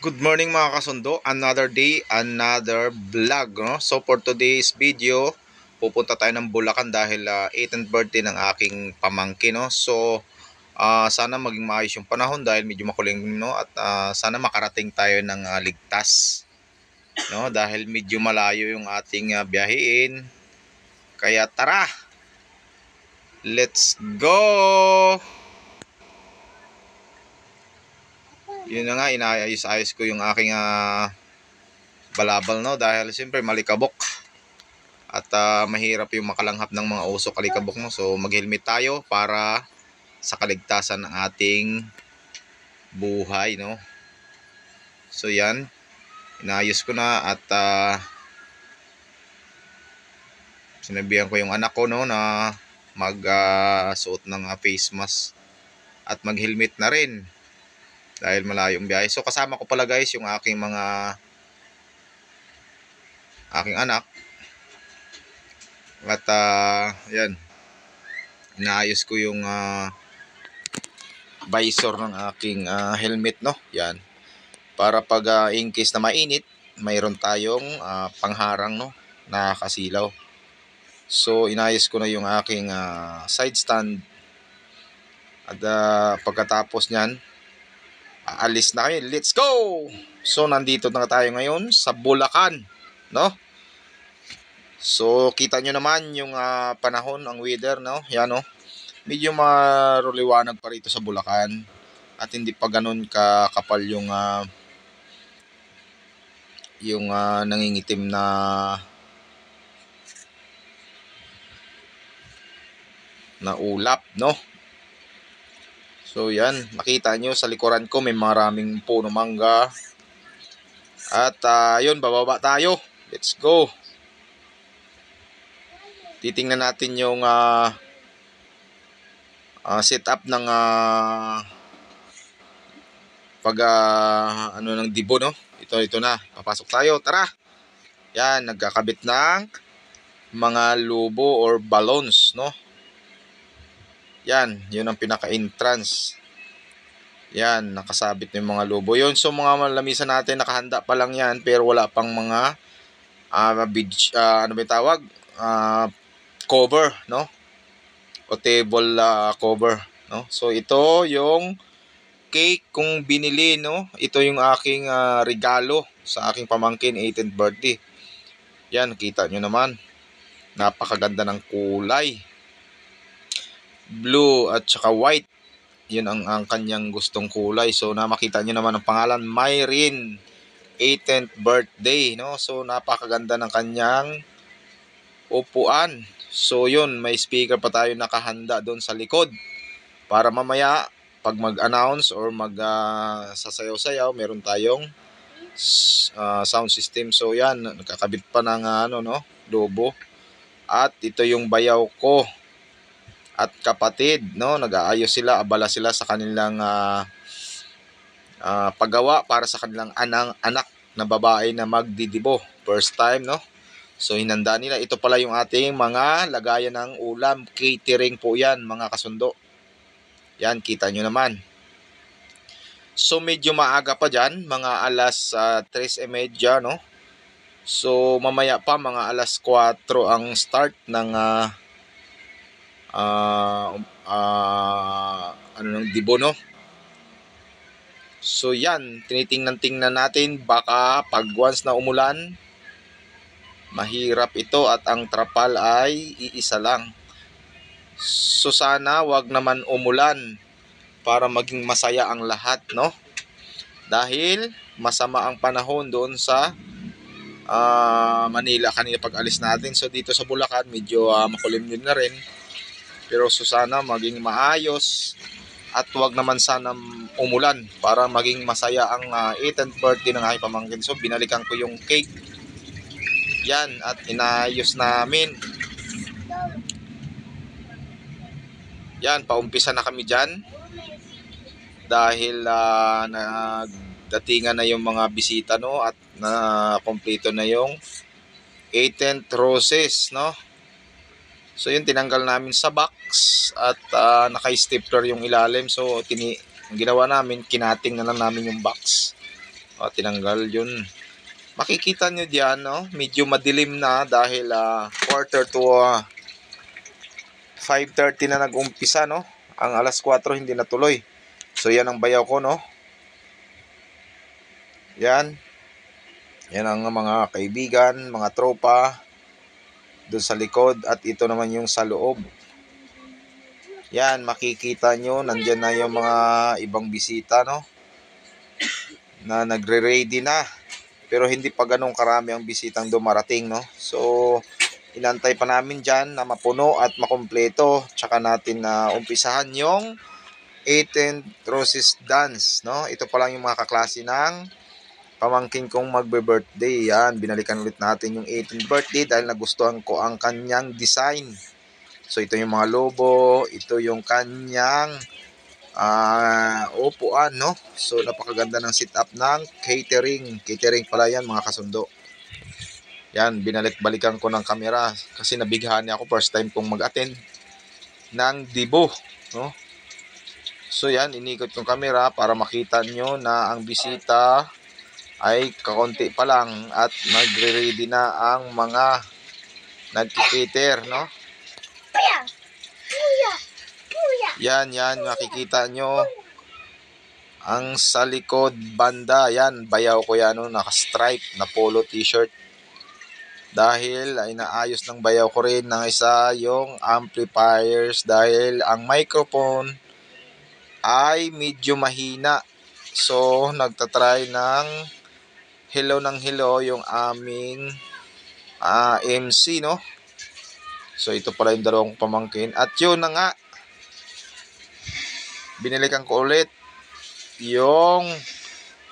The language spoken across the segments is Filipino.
Good morning mga kasundo, another day, another vlog, no? So for today's video, pupunta tayo ng Bulacan dahil 18th birthday ng aking pamangkin, no? So sana maging maayos yung panahon dahil medyo makuling, no? At sana makarating tayo ng ligtas, no? Dahil medyo malayo yung ating biyahein. Kaya tara, let's go! Yun na nga, inaayos-ayos ko yung aking balabal, no, dahil siyempre malikabok at mahirap yung makalanghap ng mga usok alikabok, no. So mag-helmet tayo para sa kaligtasan ng ating buhay, no. So yan, inaayos ko na at sinabihan ko yung anak ko, no, na suot ng face mask at mag-helmet na rin dahil malayo yung biyahe. So kasama ko pala guys yung aking anak at yan, inaayos ko yung visor ng aking helmet, no, yan, para pag in case na mainit mayroon tayong pangharang, no, na kasilaw. So inayos ko na yung aking side stand at pagkatapos nyan aalis na kayo. Let's go! So nandito na tayo ngayon sa Bulacan, no. So kita nyo naman yung panahon, ang weather, no. Yan, no, medyo maruliwanag pa rito sa Bulacan at hindi pa ganun kakapal yung nangingitim na ulap, no. So yan, makita nyo sa likuran ko may maraming puno mangga at yun, bababa tayo. Let's go. Titingnan natin yung setup ng ng dibo, no. Ito na, papasok tayo, tara. Yan, nagkakabit ng mga lubo or balloons, no. Yan, yun ang pinaka-entrance. Yan, nakasabit na yung mga lubo yun. So mga lamisa natin nakahanda pa lang yan, pero wala pang mga ano ba tawag, cover, no, o table cover, no. So ito yung cake kung binili, no. Ito yung aking regalo sa aking pamangkin 18th birthday. Yan, kita nyo naman, napakaganda ng kulay, blue at saka white. Yun ang kanyang gustong kulay. So makita nyo naman ang pangalan, Myrene 18th birthday, no. So napakaganda ng kanyang upuan. So yun, may speaker pa tayo nakahanda doon sa likod para mamaya pag mag-announce or sasayaw-sayaw, meron tayong sound system. So yan, nakakabit pa ng no, lobo. At ito yung bayaw ko at kapatid, no, nag-aayos sila, abala sila sa kanilang paggawa para sa kanilang anak na babae na magdidibo. First time, no. So hinanda nila. Ito pala yung ating mga lagayan ng ulam, catering po yan mga kasundo. Yan, kita nyo naman. So medyo maaga pa dyan, mga alas 3:30, no. So mamaya pa mga alas 4 ang start ng ng dibo, no. So yan, tinitingnan natin, baka pag once na umulan, mahirap ito at ang trapal ay iisa lang. So sana wag naman umulan para maging masaya ang lahat, no. Dahil masama ang panahon doon sa Manila kanina pag alis natin. So dito sa Bulacan medyo makulimlim na rin. Pero so sana maging maayos at wag naman sana umulan para maging masaya ang 18th birthday ng aking pamangkin. So binalikan ko yung cake. Yan, at inayos namin. Yan, paumpisa na kami dyan dahil nagdatingan na yung mga bisita, no, at na kompleto na yung 18th roses, no. So yun, tinanggal namin sa box at naka-stapler yung ilalim. So ang ginawa namin, kinating na lang namin yung box Tinanggal yun. Makikita nyo diyan, no? Medyo madilim na dahil quarter to 5:30 na nag-umpisa, no? Ang alas 4 hindi natuloy. So yan ang bayaw ko, no? Yan. Yan ang mga kaibigan, mga tropa doon sa likod, at ito naman yung sa loob. Yan, makikita nyo, nandyan na yung mga ibang bisita, no? Na nagre-ready na. Pero hindi pa ganun karami ang bisitang dumarating, no? So, inantay pa namin dyan na mapuno at makumpleto. Tsaka natin na umpisahan yung 18th Roses Dance, no? Ito pa lang yung mga kaklase ng pamangkin kong magbe-birthday. Yan, binalikan ulit natin yung 18th birthday dahil nagustuhan ko ang kanyang design. So, ito yung mga lobo, ito yung kanyang upuan, no? So, napakaganda ng setup ng catering. Catering pala yan, mga kasundo. Yan, binalik-balikan ko ng camera kasi nabighan niya ako, first time kong mag-attend ng Dibo, no? So, yan, inikot kong camera para makita nyo na ang bisita ay kakonti pa lang at nagre-ready na ang mga nag-cater, no? Yan, makikita nyo ang sa likod banda. Yan, bayaw ko yan, no? Naka-stripe na polo t-shirt. Dahil ay naayos ng bayaw ko rin ng isa yung amplifiers dahil ang microphone ay medyo mahina. So, nagtatry ng hello yung aming MC, no? So, ito pala yung dalawang pamangkin. At yun na nga, binilikan ko ulit yung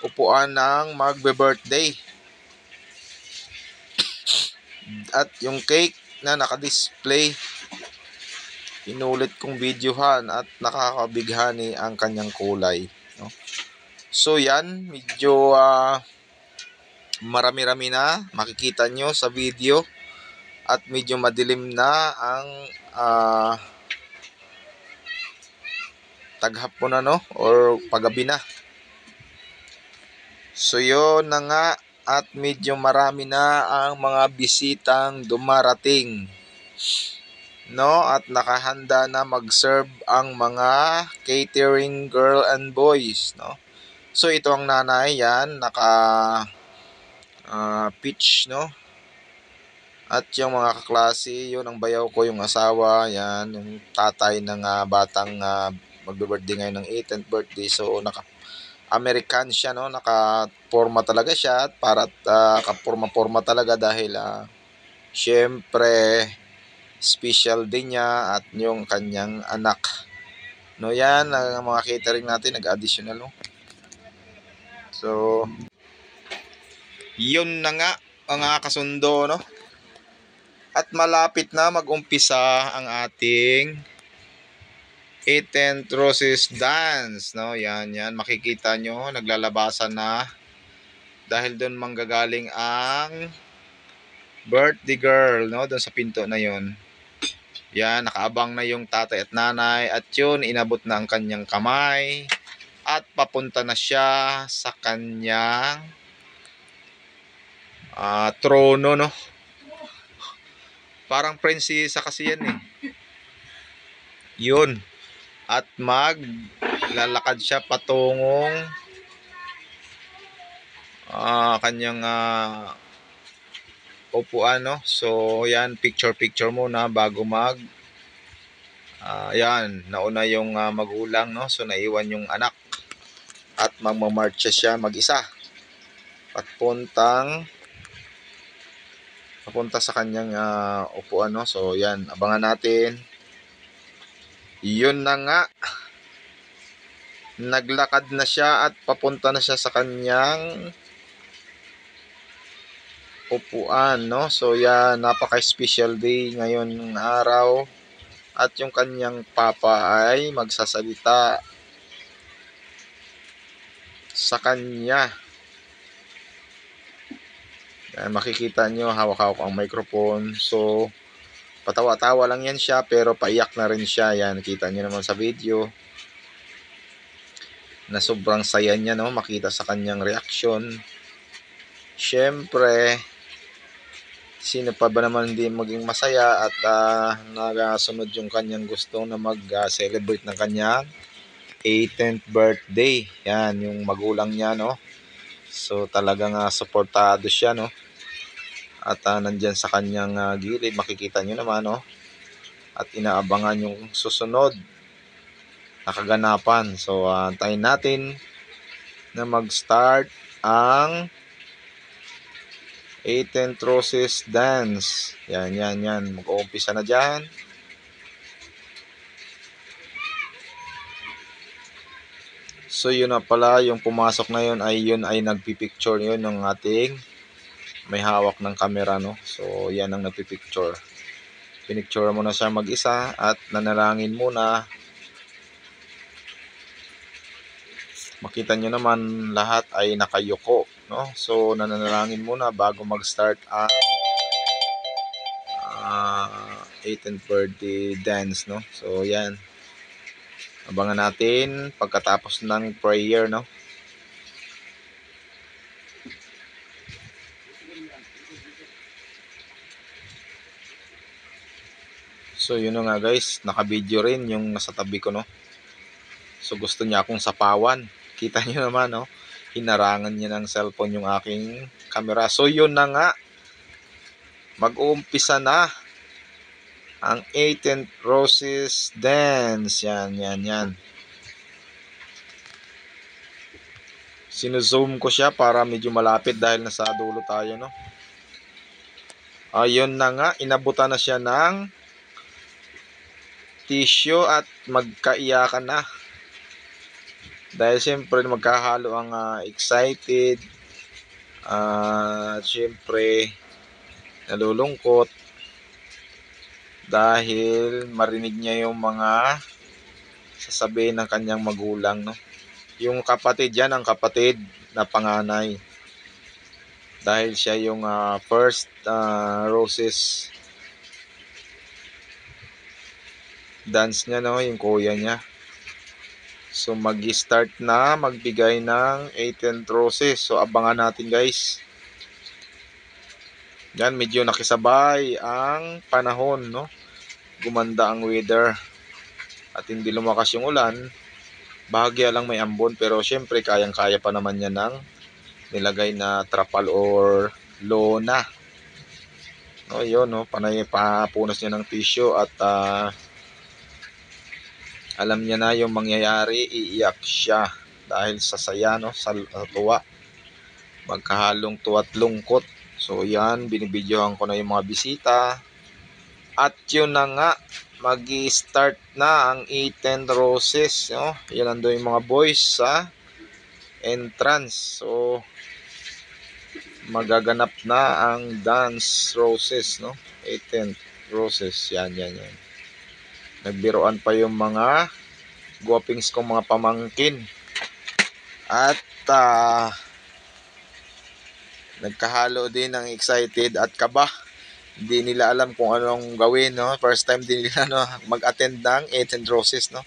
upuan ng magbe-birthday. At yung cake na naka-display, inulit kong videohan at nakakabighani ang kanyang kulay, no? So yan, medyo marami-rami na makikita nyo sa video at medyo madilim na ang taghapon na, no? Or paggabi na. So yun na nga, at medyo marami na ang mga bisitang dumarating, no? At nakahanda na mag-serve ang mga catering girl and boys, no? So ito ang nanay, yan, naka pitch, no? At yung mga kaklase, yun ang bayaw ko, yung asawa, yan, yung tatay ng batang magbe-birthday ngayon ng 18th birthday. So naka-American siya, no? Naka-forma talaga siya, at para kaporma-forma talaga dahil syempre special din niya at yung kanyang anak. No, yan ang mga catering natin, nag-additional, no? So, yun na nga mga kasundo, no? At malapit na mag-umpisa ang ating 18th Roses Dance, no? Yan, makikita nyo, naglalabasan na dahil doon manggagaling ang birthday girl, no? Doon sa pinto na yon. Yan, nakaabang na yung tatay at nanay, at yun, inabot na ang kanyang kamay at papunta na siya sa kanyang trono, no? Parang prinsesa kasi yan, eh. Yun. At maglalakad siya patungong kanyang upuan, no? So, yan, picture muna bago yan, nauna yung magulang, no? So, naiwan yung anak at magmamarcha siya mag-isa at papunta sa kanyang upuan, no? So, yan, abangan natin. Yun na nga, naglakad na siya at papunta na siya sa kanyang upuan, no? So yan, napaka-special day ngayon ng araw, at yung kanyang papa ay magsasalita sa kanya. Yan, makikita nyo, hawak-hawak ang microphone. So patawa-tawa lang yan siya, pero paiyak na rin siya. Yan, nakita nyo naman sa video. na sobrang saya niya, no, makita sa kanyang reaksyon. Syempre, sino pa ba naman hindi maging masaya at nagasunod yung kanyang gusto na mag-celebrate ng kanyang 18th birthday. Yan, yung magulang niya, no. So talagang suportado siya, no. At nandyan sa kanyang gilid, makikita nyo naman, no. At inaabangan yung susunod na kaganapan. So antayin natin na mag-start ang 18th Roses Dance. Yan. Mag-uumpisa na dyan. So yun na pala, yung pumasok na yun ay nagpipicture yun ng ating may hawak ng camera, no. So yan ang nagpipicture. Pinicture mo na siya mag-isa at nanalangin muna. Makita nyo naman lahat ay nakayuko, no. So nananalangin muna bago mag-start ang 18th birthday dance, no. So yan, abangan natin pagkatapos ng prayer, no. So yun na nga guys, naka-video rin yung nasa tabi ko, no. So gusto niya akong sapawan. Kita nyo naman, no. Hinarangan niya ng cellphone yung aking camera. So yun na nga, mag-uumpisa na ang 18th Roses Dance. Yan. Sino-zoom ko siya para medyo malapit dahil nasa dulo tayo, no. Ayun na nga, inabutan na siya ng tissue at magkaiyakan na. Dahil siyempre magkahalo ang excited at siyempre nalulungkot dahil marinig niya yung mga sasabihin ng kanyang magulang, no. Yung kapatid yan, ang kapatid na panganay. Dahil siya yung first Roses dance niya, no, yung kuya niya. So mag-start na magbigay ng 18th Roses. So abangan natin guys. Yan, medyo nakisabay ang panahon, no. Gumanda ang weather at hindi lumakas yung ulan. Bahagya lang may ambon, pero syempre kayang-kaya pa naman yan ng nilagay na trapal or lona. No, yun, no, panay papunas niya ng tissue at alam niya na yung mangyayari, iiyak siya dahil sa saya, no, sa tuwa. Magkahalong tuwa at lungkot. So yan, binibidyohan ko na yung mga bisita. At yun na nga, mag-i-start na ang 18 Roses, no. Yan nandun yung mga boys sa entrance. So magaganap na ang dance Roses, no. 18 Roses, yan. Nagbiroan pa yung mga guwapings kong mga pamangkin. At nagkahalo din ng excited at kaba. Hindi nila alam kung anong gawin, no. First time din nila, no, mag-attend ng 18 Roses, no.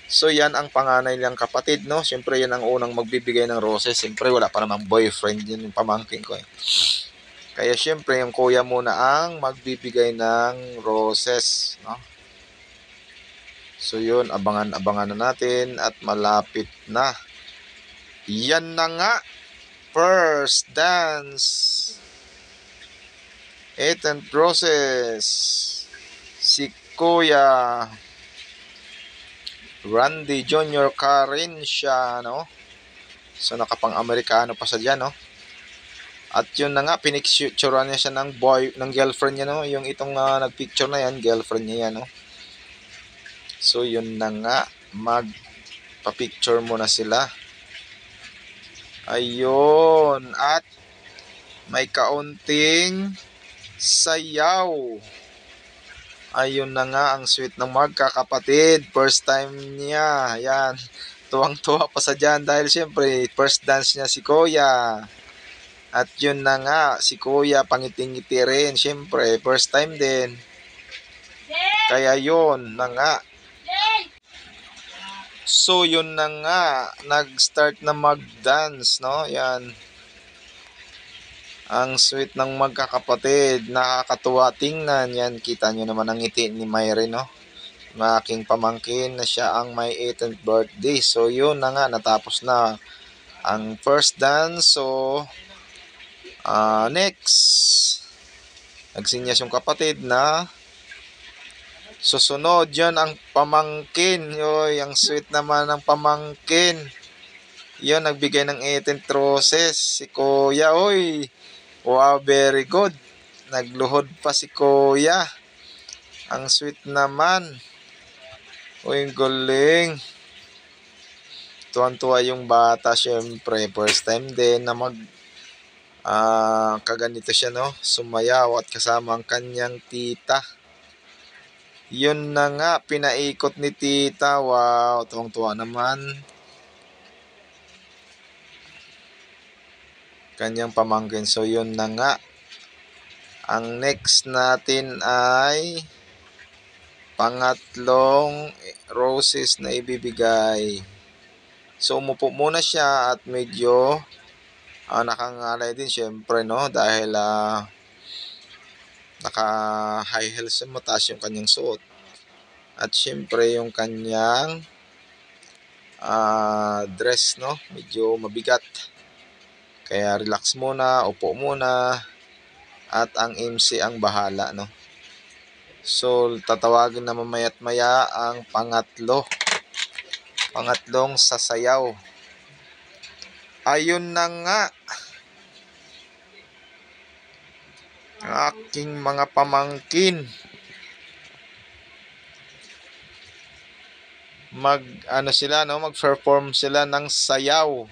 So yan ang panganay niyang kapatid, no. Siyempre yan ang unang magbibigay ng roses. Siyempre wala pa namang boyfriend yun yung pamangkin ko, eh. Kaya siyempre yung kuya muna ang magbibigay ng roses, no. So yun, abangan na natin at malapit na. Yan na nga, first dance 18th Roses, si Kuya Randy Jr. Carencia, no. So nakapang-Amerikano pa sa dyan, no. At yun na nga, pinicturean niya siya ng girlfriend niya, no. Yung itong nagpicture na yan, girlfriend niya yan, no. So yun na nga, magpa-picture muna sila. Ayun, at may kaunting sayaw. Ayun na nga, ang sweet ng magkakapatid. First time niya. Ayan, tuwang-tuwa pa sa dyan dahil siyempre first dance niya si Kuya. At yun na nga, si Kuya pangiting-ngiti rin. Siyempre, first time din. Kaya yun na nga. So yun na nga, nag-start na mag-dance, no? Yan. Ang sweet ng magkakapatid, nakakatuwa tingnan. Yan, kita nyo naman ang ngiti ni Myre, no? Na aking pamangkin na siya ang may 18th birthday. So yun na nga, natapos na ang first dance. So next, nagsinyas yung kapatid na susunod. Yan ang pamangkin. Yoy, ang sweet naman ng pamangkin. Yun, nagbigay ng 18th roses. Si Kuya, oy. Wow, very good. Nagluhod pa si Kuya. Ang sweet naman. Uy, galing. Tuwan-tuwa yung bata, syempre. First time din na kaganito siya, no? Sumayaw at kasama ang kanyang tita. Yun na nga, pinaikot ni tita. Wow, tuwang-tuwa naman. Kanyang pamangkin. So, yun na nga. Ang next natin ay pangatlong roses na ibibigay. So, umupo muna siya at medyo nakangalay din syempre, no? Dahil naka high heels, mataas yung kanyang suot. At syempre yung kanyang dress, no? Medyo mabigat. Kaya relax muna, upo muna. At ang MC ang bahala, no? So, tatawagin na mamaya't maya ang pangatlong sasayaw. Ayun na nga. Aking mga pamangkin. Mag-perform sila ng sayaw.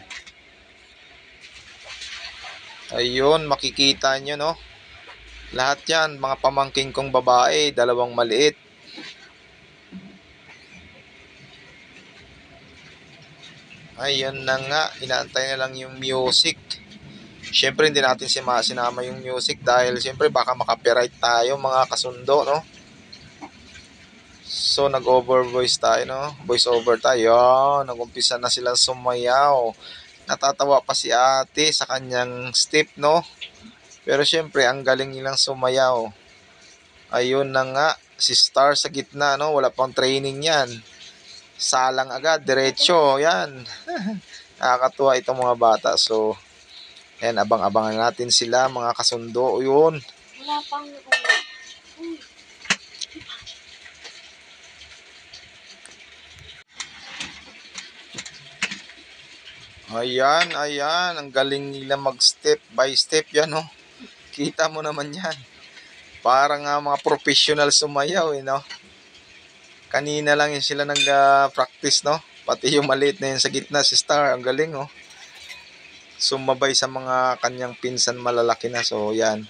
Ayun, makikita nyo, no? Lahat yan, mga pamangkin kong babae, dalawang maliit. Ayun na nga, inaantay na lang yung music. Siyempre, hindi natin sinama yung music dahil siyempre baka makapiright tayo, mga kasundo, no? So, nag-over voice tayo, no? Voice over tayo. Nag-umpisa na silang sumayaw. Natatawa pa si ate sa kanyang step, no? Pero syempre, ang galing nilang sumayaw. Ayun na nga, si Star sa gitna, no? Wala pang training yan. Salang agad, diretso, yan. Nakakatuwa itong mga bata. So, yan, abang-abangan natin sila, mga kasundo. Yun. Wala pang Ayan, ang galing nila mag-step by step yan, no? Kita mo naman yan. Parang mga professional sumayaw, no? Kanina lang yun sila nag-practice, no? Pati yung maliit na yun sa gitna, si Star, ang galing, no? Sumabay sa mga kanyang pinsan malalaki na, so yan.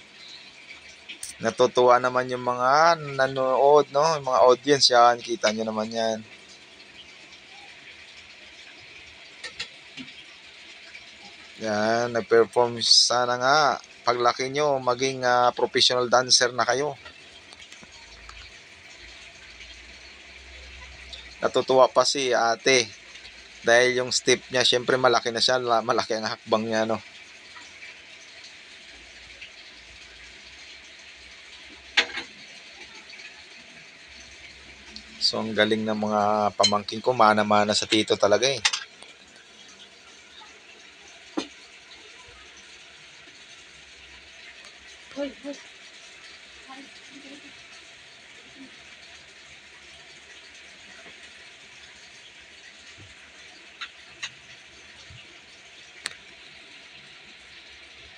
Natutuwa naman yung mga nanonood, no? Yung mga audience yan, kita nyo naman yan. Yan, nag-perform. Sana nga, paglaki nyo, maging professional dancer na kayo. Natutuwa pa si ate. Dahil yung step niya, syempre malaki na siya. Malaki ang hakbang niya, no? So, ang galing ng mga pamangkin ko. Mana-mana sa tito talaga, eh.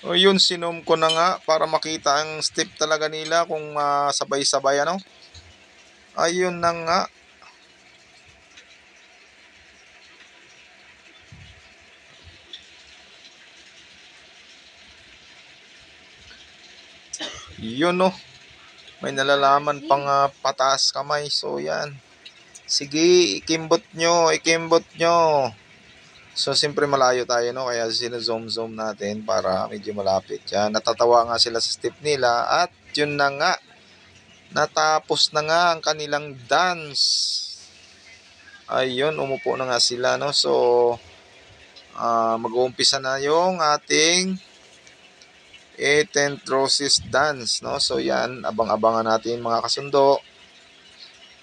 O yun, sinom ko na nga para makita ang step talaga nila kung sabay-sabay, ano. Ayun na nga. Yun, no. May nalalaman pang pataas kamay. So yan. Sige, ikimbot nyo. So, siyempre malayo tayo, no? Kaya sino-zoom natin para medyo malapit. Yan, natatawa nga sila sa step nila. At yun na nga, natapos na nga ang kanilang dance. Ayun, umupo na nga sila, no? So, mag-uumpisa na yung ating 18th Roses Dance, no? So, yan, abang-abangan natin mga kasundo.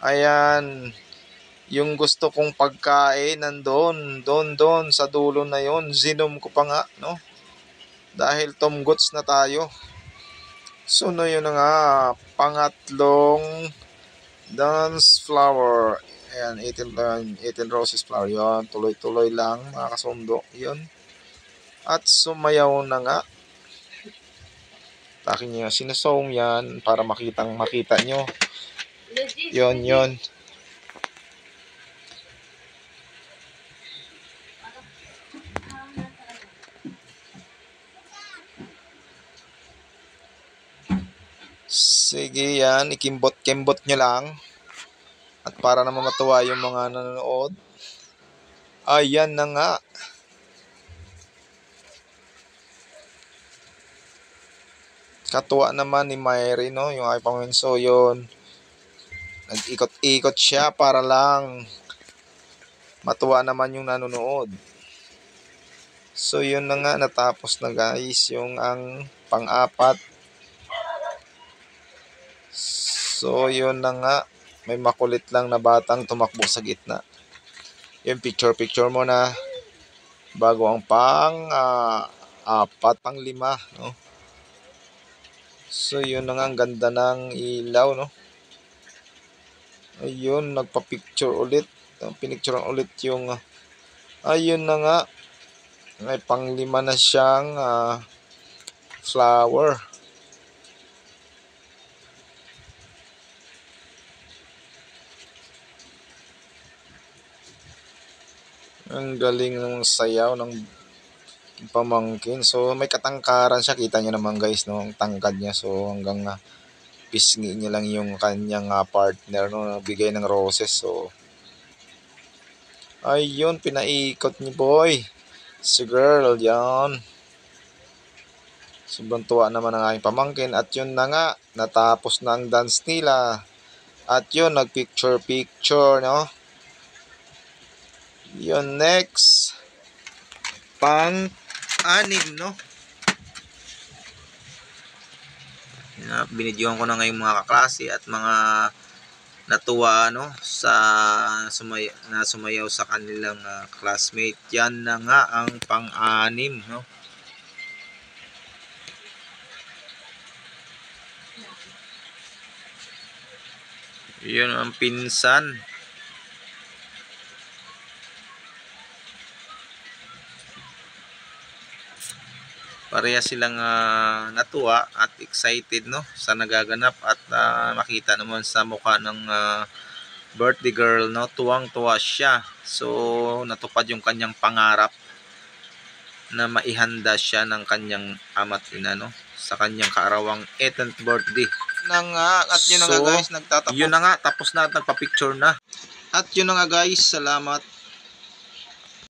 Ayan, yung gusto kong pagkain nandun, doon sa dulo na yon, zinom ko pa nga, no? Dahil tumgots na tayo. So, no, yun na nga, pangatlong dance flower. Ayan, 18 roses flower. Yun, tuloy-tuloy lang mga kasundo. Yun. At sumayaw na nga. Takin nyo, sinasawm yan para makita nyo. Yun. Sige yan, ikimbot-kimbot nyo lang. At para naman matuwa yung mga nanonood. Ayan na nga. Katuwa naman ni Myri, no? Yung aking pamwenso, yun. Nag-ikot-ikot siya para lang matuwa naman yung nanonood. So, yun na nga. Natapos na guys yung ang pang-apat. So, yun na nga. May makulit lang na batang tumakbo sa gitna. Yung picture mo na bago ang pang-apat, pang-lima, no? So, yun na nga. Ang ganda ng ilaw, no? Ayun, nagpa-picture ulit. Pinicturean ulit yung ayun na nga. May pang-lima na siyang flower. Ang galing ng sayaw ng pamangkin. So, may katangkaran siya. Kita nyo naman guys, no? Ang tangkad niya. So, hanggang pisngi niya lang yung kanyang partner, no? Nagbigay ng roses. So, ayun, pinaikot ni boy. Si girl, yan. Sobrang tuwa naman ang aking pamangkin. At yun na nga, natapos na ang dance nila. At yun, nagpicture, no? Yun, next. Pang-anim, no? Binidyohan ko na ngayong mga kaklase at mga natuwa, no? Sumayaw sa kanilang classmate. Yan na nga ang pang-anim, no? Yun ang pinsan. Pareha silang natuwa at excited, no, sa nagaganap at makita naman sa mukha ng birthday girl, no, tuwang-tuwa siya. So natupad yung kanyang pangarap na maihanda siya ng kanyang ama't ina, no, sa kanyang kaarawang 18th birthday. At yun na nga guys, nagtatapos. Yun na nga, tapos na at nagpa-picture na. At yun na nga guys, salamat.